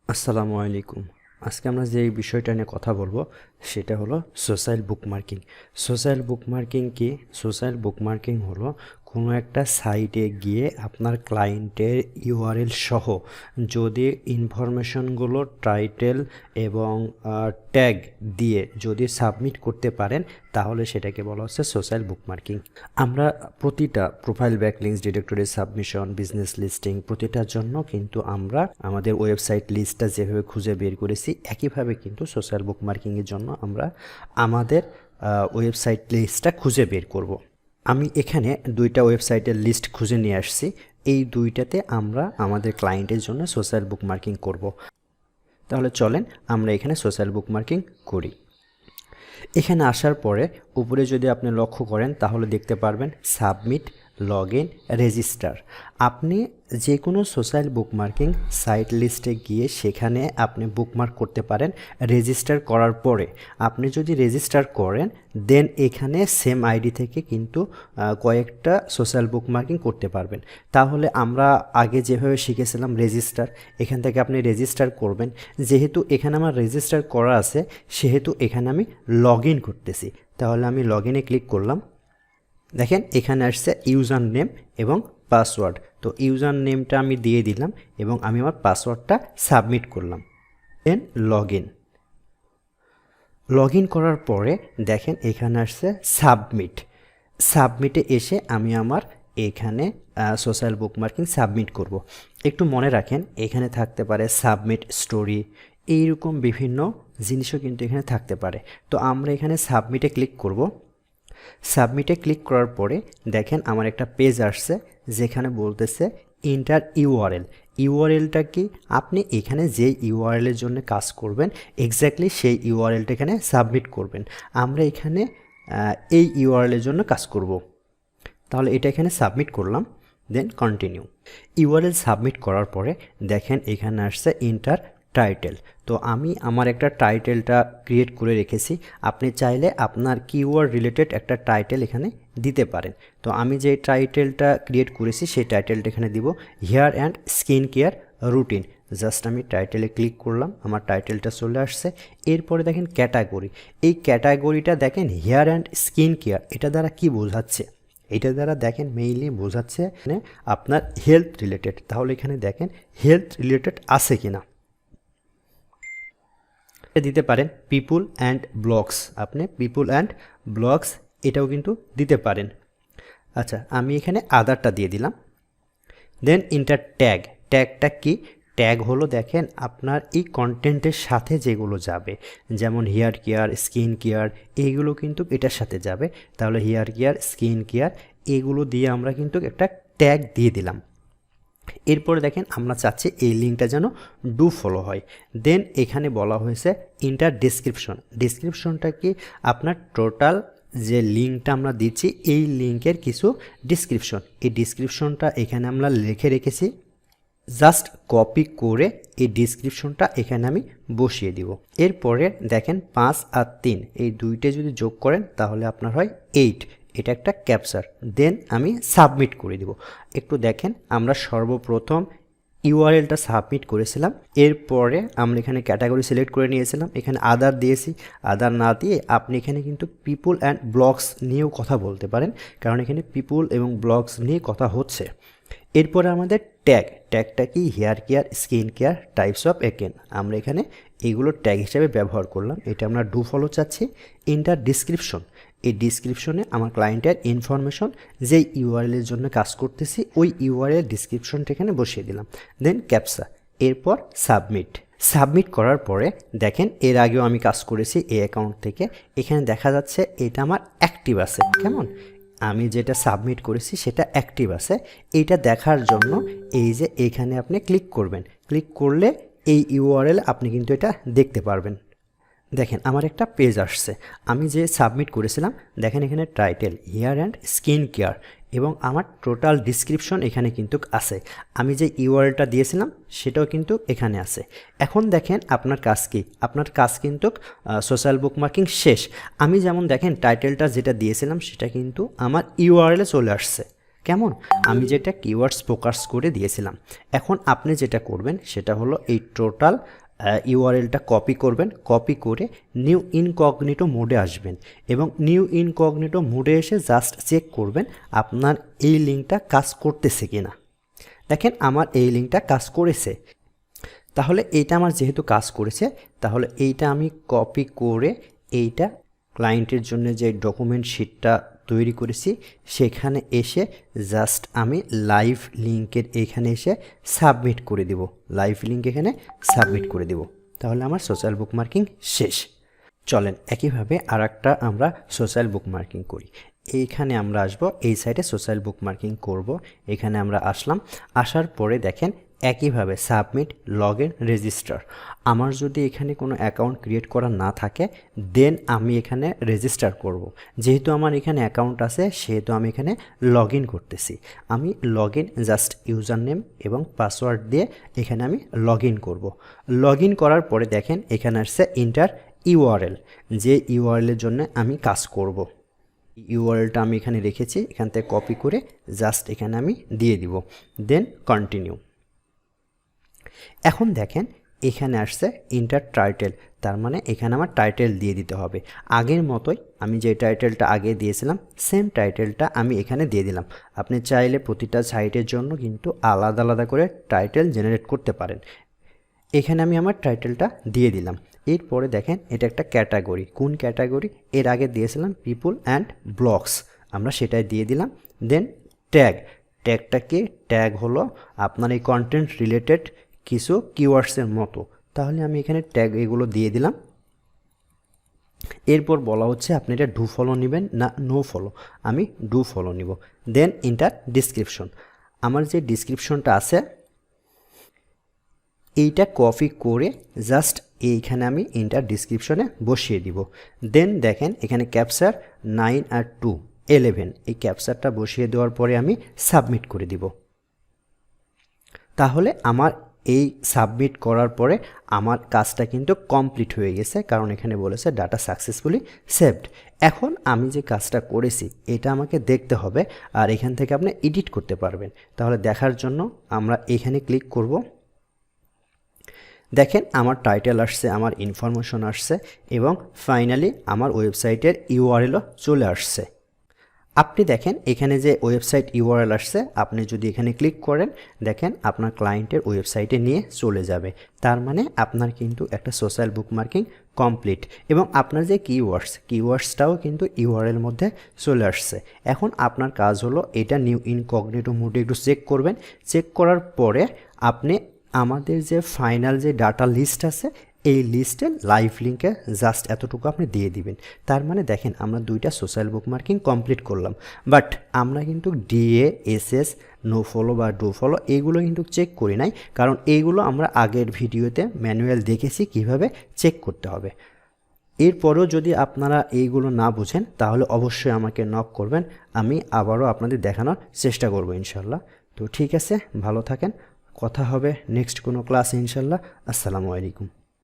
আসসালামু আলাইকুম। আজকে আমরা যে বিষয়টা নিয়ে কথা বলবো সেটা হলো সোশ্যাল বুকমার্কিং। সোশ্যাল বুকমার্কিং কি? সোশ্যাল বুকমার্কিং হলো কোনো একটা সাইটে গিয়ে আপনার ক্লায়েন্টের ইউআরএল সহ যদি ইনফরমেশনগুলো টাইটেল এবং ট্যাগ দিয়ে যদি সাবমিট করতে পারেন তাহলে সেটাকে বলা হচ্ছে সোশ্যাল বুকমার্কিং। আমরা প্রতিটা profile backlinks, directory submission, business listing প্রতিটার জন্য কিন্তু আমরা আমাদের ওয়েবসাইট লিস্টটা যেভাবে খুঁজে বের করেছি একইভাবে কিন্তু সোশ্যাল বুকমার্কিংয়ের জন্য আমরা আমাদের ওয়েবসাইট লিস্টটা খুঁজে বের করব। আমি এখানে দুইটা ওয়েবসাইটের লিস্ট খুঁজে নিয়ে আসছি। এই দুইটাতে আমরা আমাদের ক্লায়েন্টের জন্য সোশ্যাল বুকমার্কিং করব। তাহলে চলেন আমরা এখানে সোশ্যাল বুকমার্কিং করি। এখানে আসার পরে উপরে যদি আপনি লক্ষ্য করেন তাহলে দেখতে পারবেন সাবমিট, লগ ইন, রেজিস্টার। আপনি যে কোনো সোশ্যাল বুকমার্কিং সাইট লিস্টে গিয়ে সেখানে আপনি বুকমার্ক করতে পারেন। রেজিস্টার করার পরে আপনি যদি রেজিস্টার করেন দেন এখানে সেম আইডি থেকে কিন্তু কয়েকটা সোশ্যাল বুকমার্কিং করতে পারবেন। তাহলে আমরা আগে যেভাবে শিখেছিলাম রেজিস্টার, এখান থেকে আপনি রেজিস্টার করবেন। যেহেতু এখানে আমার রেজিস্টার করা আছে সেহেতু এখানে আমি লগ ইন করতেছি। তাহলে আমি লগ ইনে ক্লিক করলাম। দেখেন এখানে আসছে ইউজার নেম এবং পাসওয়ার্ড। তো ইউজার নেমটা আমি দিয়ে দিলাম এবং আমি আমার পাসওয়ার্ডটা সাবমিট করলাম। দেন লগ ইন করার পরে দেখেন এখানে আসছে সাবমিট। সাবমিটে এসে আমি আমার এখানে সোশ্যাল বুকমার্কিং সাবমিট করব। একটু মনে রাখেন এখানে থাকতে পারে সাবমিট স্টোরি, এইরকম বিভিন্ন জিনিসও কিন্তু এখানে থাকতে পারে। তো আমরা এখানে সাবমিটে ক্লিক করব। সাবমিটে ক্লিক করার পরে দেখেন আমার একটা পেজ আসছে যেখানে বলতেছে ইন্টার ইউআরএল। ইউআরএলটা কি? আপনি এখানে যে ইউআরএলের জন্য কাজ করবেন এক্স্যাক্টলি সেই ইউআরএলটা এখানে সাবমিট করবেন। আমরা এখানে এই ইউআরএলের জন্য কাজ করব। তাহলে এটা এখানে সাবমিট করলাম, দেন কন্টিনিউ। ইউআরএল সাবমিট করার পরে দেখেন এখানে আসছে ইন্টার টাইটেল। তো আমি আমার একটা টাইটেলটা ক্রিয়েট করে রেখেছি। আপনি চাইলে আপনার কিওয়ার্ড রিলেটেড একটা টাইটেল এখানে দিতে পারেন। তো আমি যে টাইটেলটা ক্রিয়েট করেছি সেই টাইটেলটা এখানে দিব hair and skin care routine. Just আমি টাইটেলে ক্লিক করলাম, আমার টাইটেলটা চলে আসছে। এরপরে দেখেন ক্যাটাগরি। এই ক্যাটাগরিটা দেখেন হেয়ার অ্যান্ড স্কিন কেয়ার, এটা দ্বারা কি বোঝাচ্ছে? এটা দ্বারা দেখেন মেইনলি বোঝাচ্ছে আপনার হেলথ রিলেটেড। তাহলে এখানে দেখেন হেলথ রিলেটেড আছে কিনা দিতে পারেন। পিপুল অ্যান্ড ব্লগস, আপনি পিপুল অ্যান্ড ব্লগস এটাও কিন্তু দিতে পারেন। আচ্ছা আমি এখানে আদারটা দিয়ে দিলাম। দেন ইন্টার ট্যাগ। ট্যাগটা কি? ট্যাগ হলো দেখেন আপনার এই কন্টেন্টের সাথে যেগুলো যাবে, যেমন হেয়ার কেয়ার, স্কিন কেয়ার, এইগুলো কিন্তু এটার সাথে যাবে। তাহলে হেয়ার কেয়ার, স্কিন কেয়ার এগুলো দিয়ে আমরা কিন্তু একটা ট্যাগ দিয়ে দিলাম। এরপরে দেখেন আমরা চাচ্ছি এই লিঙ্কটা যেন ডু ফলো হয়। দেন এখানে বলা হয়েছে ইন্টার ডেসক্রিপশন। ডেসক্রিপশনটা কি? আপনার টোটাল যে লিঙ্কটা আমরা দিচ্ছি এই লিঙ্কের কিছু ডিসক্রিপশন, এই ডিসক্রিপশনটা এখানে আমরা লিখে রেখেছি। জাস্ট কপি করে এই ডিসক্রিপশনটা এখানে আমি বসিয়ে দিব। এরপরে দেখেন 5 আর 3 এই দুইটা যদি যোগ করেন তাহলে আপনার হয় 8। এটা একটা ক্যাপচার। দেন আমি সাবমিট করে দিব। একটু দেখেন আমরা সর্বপ্রথম ইউআরএলটা সাবমিট করেছিলাম, এরপরে আমরা এখানে ক্যাটাগরি সিলেক্ট করে নিয়েছিলাম, এখানে আদার দিয়েছি। আদার না দিয়ে আপনি এখানে কিন্তু পিপুল অ্যান্ড ব্লগস নিয়েও কথা বলতে পারেন, কারণ এখানে পিপুল এবং ব্লগস নিয়ে কথা হচ্ছে। এরপরে আমাদের ট্যাগটা কি? Hair care, skin care, types of acne. আমরা এখানে এইগুলো ট্যাগ হিসেবে ব্যবহার করলাম। এটা আমরা ডু ফলো চাচ্ছি। Enter description. এই ডিসক্রিপশনে আমার ক্লায়েন্টের ইনফরমেশন যেই ইউআরএলের জন্য কাজ করতেছি ওই ইউআরএল ডিসক্রিপশনটা এখানে বসিয়ে দিলাম। দেন ক্যাপচা। এরপর সাবমিট করার পরে দেখেন এর আগেও আমি কাজ করেছি এই অ্যাকাউন্ট থেকে। এখানে দেখা যাচ্ছে এটা আমার অ্যাক্টিভ আছে। কেমন? আমি যেটা সাবমিট করেছি সেটা অ্যাক্টিভ আছে। এইটা দেখার জন্য এই যে এখানে আপনি ক্লিক করবেন। ক্লিক করলে এই ইউআরএল আপনি কিন্তু এটা দেখতে পারবেন। দেখেন আমার একটা পেজ আসছে, আমি যে সাবমিট করেছিলাম। দেখেন এখানে title hair and skin care এবং আমার টোটাল ডিসক্রিপশন এখানে কিন্তু আছে। আমি যে ইউআরএলটা দিয়েছিলাম সেটাও কিন্তু এখানে আছে। এখন দেখেন আপনার কাজ কি? আপনার কাজ কিন্তু সোশ্যাল বুকমার্কিং শেষ। আমি যেমন দেখেন টাইটেলটা যেটা দিয়েছিলাম সেটা কিন্তু আমার ইউআরএলে চলে আসছে। কেমন, আমি যেটা কিওয়ার্ডস ফোকাস করে দিয়েছিলাম। এখন আপনি যেটা করবেন সেটা হলো এই টোটাল ইউআরএলটা কপি করবেন, কপি করে নিউ ইনকগনিটো মোডে আসবেন এবং নিউ ইনকগনিটো মোডে এসে জাস্ট চেক করবেন আপনার এই লিঙ্কটা কাজ করতেছে কিনা। দেখেন আমার এই লিঙ্কটা কাজ করেছে, তাহলে এইটা আমার যেহেতু কাজ করেছে তাহলে এইটা আমি কপি করে এইটা ক্লায়েন্টের জন্য যে ডকুমেন্ট শিটটা তৈরি করেছি সেখানে এসে জাস্ট আমি লাইভ লিঙ্কের এখানে এসে সাবমিট করে দেব, লাইভ লিঙ্ক এখানে সাবমিট করে দেব, তাহলে আমার সোশ্যাল বুকমার্কিং শেষ। চলেন একইভাবে আর একটা আমরা সোশ্যাল বুকমার্কিং করি। এইখানে আমরা আসব, এই সাইটে সোশ্যাল বুকমার্কিং করব, এখানে আমরা আসলাম, আসার পরে দেখেন একইভাবে সাবমিট লগইন রেজিস্টার। আমার যদি এখানে কোনো অ্যাকাউন্ট ক্রিয়েট করা না থাকে দেন আমি এখানে রেজিস্টার করব। যেহেতু আমার এখানে অ্যাকাউন্ট আছে সেহেতু আমি এখানে লগ ইন করতেছি। আমি log in just user name এবং পাসওয়ার্ড দিয়ে এখানে আমি লগ ইন করবো। লগ ইন করার পরে দেখেন এখানে আসছে ইন্টার ইউআরএল, যে ইউআরএলের জন্য আমি কাজ করব। ইউআরএলটা আমি এখানে রেখেছি, এখান থেকে কপি করে জাস্ট এখানে আমি দিয়ে দিব, দেন কন্টিনিউ। এখন দেখেন এখানে আসছে ইন্টার টাইটেল, তার মানে এখানে আমার টাইটেল দিয়ে দিতে হবে। আগের মতোই আমি যে টাইটেলটা আগে দিয়েছিলাম সেম টাইটেলটা আমি এখানে দিয়ে দিলাম। আপনি চাইলে প্রতিটা সাইটের জন্য কিন্তু আলাদা আলাদা করে টাইটেল জেনারেট করতে পারেন। এখানে আমি আমার টাইটেলটা দিয়ে দিলাম। এরপরে দেখেন এটা একটা ক্যাটাগরি, কোন ক্যাটাগরি, এর আগে দিয়েছিলাম পিপল অ্যান্ড ব্লগস, আমরা সেটাই দিয়ে দিলাম। দেন ট্যাগ, ট্যাগটা কি, ট্যাগ হলো আপনার এই কন্টেন্ট রিলেটেড কিছু কিওয়ার্ডসের মতো, তাহলে আমি এখানে ট্যাগ এগুলো দিয়ে দিলাম। এরপর বলা হচ্ছে আপনি এটা ডু ফলো নেবেন না নো ফলো, আমি ডু ফলো নিব। দেন ইন্টার ডিসক্রিপশন, আমার যে ডিসক্রিপশনটা আছে এইটা কপি করে জাস্ট এইখানে আমি ইন্টার ডিসক্রিপশনে বসিয়ে দিব। দেন দেখেন এখানে ক্যাপচার 9 আর 2 11, এই ক্যাপচারটা বসিয়ে দেওয়ার পরে আমি সাবমিট করে দিব। তাহলে আমার এই সাবমিট করার পরে আমার কাজটা কিন্তু কমপ্লিট হয়ে গেছে, কারণ এখানে বলেছে ডাটা সাকসেসফুলি সেভড। এখন আমি যে কাজটা করেছি এটা আমাকে দেখতে হবে, আর এখান থেকে আপনি এডিট করতে পারবেন। তাহলে দেখার জন্য আমরা এখানে ক্লিক করব। দেখেন আমার টাইটেল আসছে, আমার ইনফরমেশন আসছে এবং ফাইনালি আমার ওয়েবসাইটের ইউআরএলও চলে আসছে। আপনি দেখেন এখানে যে ওয়েবসাইট ইউআরএল আসছে, আপনি যদি এখানে ক্লিক করেন দেখেন আপনার ক্লায়েন্টের ওয়েবসাইটে নিয়ে চলে যাবে। তার মানে আপনার কিন্তু একটা সোশ্যাল বুকমার্কিং কমপ্লিট এবং আপনার যে কিওয়ার্ডসটাও কিন্তু ইউআরএল মধ্যে চলে আসছে। এখন আপনার কাজ হলো এটা নিউ ইনকগনিটো মোডে একটু চেক করবেন। চেক করার পরে আপনি আমাদের যে ফাইনাল যে ডাটা লিস্ট আছে এই লিস্টে লাইভ লিঙ্কে জাস্ট এতটুকু আপনি দিয়ে দিবেন। তার মানে দেখেন আমরা দুইটা সোশ্যাল বুকমার্কিং কমপ্লিট করলাম, বাট আমরা কিন্তু ডিএ, এসএস, নো ফলো বা ডু ফলো এইগুলো কিন্তু চেক করি নাই, কারণ এইগুলো আমরা আগের ভিডিওতে ম্যানুয়াল দেখেছি কিভাবে চেক করতে হবে। এরপরেও যদি আপনারা এইগুলো না বুঝেন তাহলে অবশ্যই আমাকে নক করবেন, আমি আবারও আপনাদের দেখানোর চেষ্টা করব ইনশাল্লাহ। তো ঠিক আছে, ভালো থাকেন, কথা হবে নেক্সট কোনো ক্লাসে ইনশাল্লাহ। আসসালামু আলাইকুম।